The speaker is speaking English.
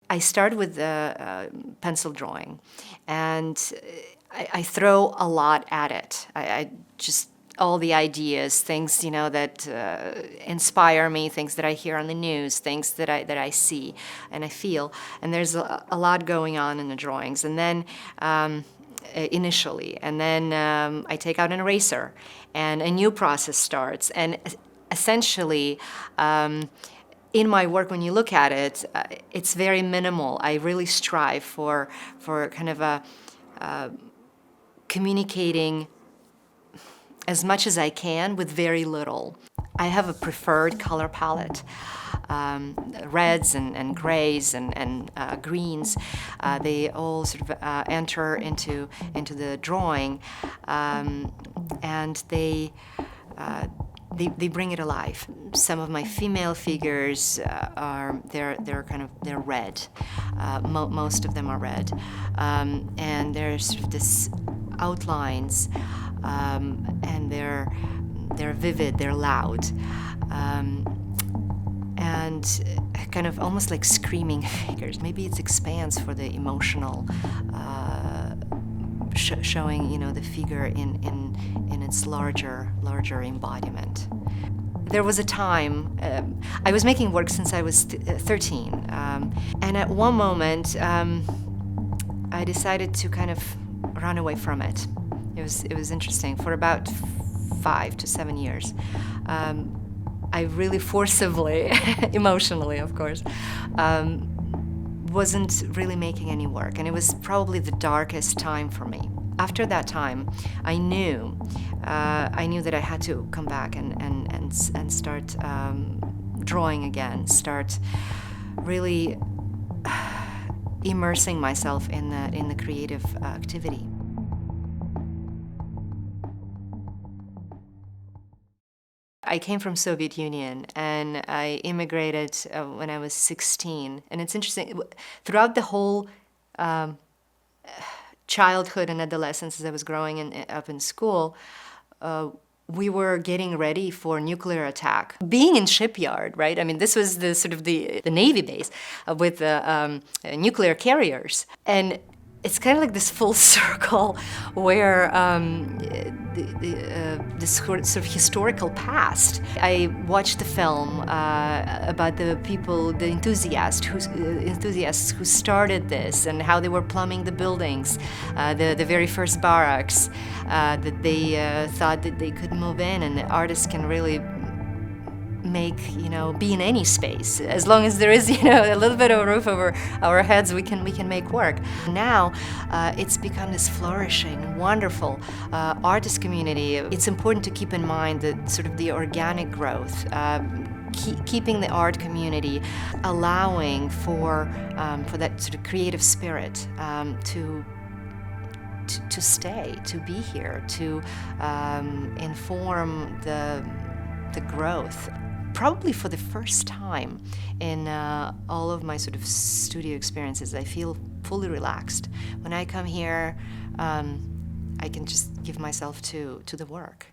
I start with pencil drawing, and I throw a lot at it. I just all the ideas, things that inspire me, things that I hear on the news, things that I see and I feel, and there's a lot going on in the drawings. And then initially, and then I take out an eraser, and a new process starts. And essentially, in my work, when you look at it, it's very minimal. I really strive for kind of a communicating as much as I can with very little. I have a preferred color palette. Reds and grays and greens, they all sort of enter into the drawing, and they bring it alive. Some of my female figures they're red. Most of them are red, and there's sort of this outlines, and they're vivid, they're loud, and kind of almost like screaming figures. Maybe it expands for the emotional, showing the figure in its larger embodiment. There was a time, I was making work since I was 13, and at one moment I decided to kind of run away from it. It was interesting. For about 5 to 7 years, I really forcibly, emotionally of course, wasn't really making any work, and it was probably the darkest time for me. After that time, I knew that I had to come back and start drawing again, start really immersing myself in the creative activity. I came from Soviet Union, and I immigrated when I was 16. And it's interesting, throughout the whole childhood and adolescence, as I was growing up in school, we were getting ready for nuclear attack. Being in Shipyard, right? I mean, this was the sort of the Navy base with nuclear carriers. And it's kind of like this full circle where this sort of historical past. I watched the film about the people, the enthusiasts who started this, and how they were plumbing the buildings, the very first barracks, that they thought that they could move in, and the artists can really make, be in any space. As long as there is, a little bit of a roof over our heads, we can make work. Now, it's become this flourishing, wonderful artist community. It's important to keep in mind the organic growth, keeping the art community, allowing for that sort of creative spirit to stay, to be here, to inform the growth. Probably for the first time in all of my sort of studio experiences, I feel fully relaxed. When I come here, I can just give myself to the work.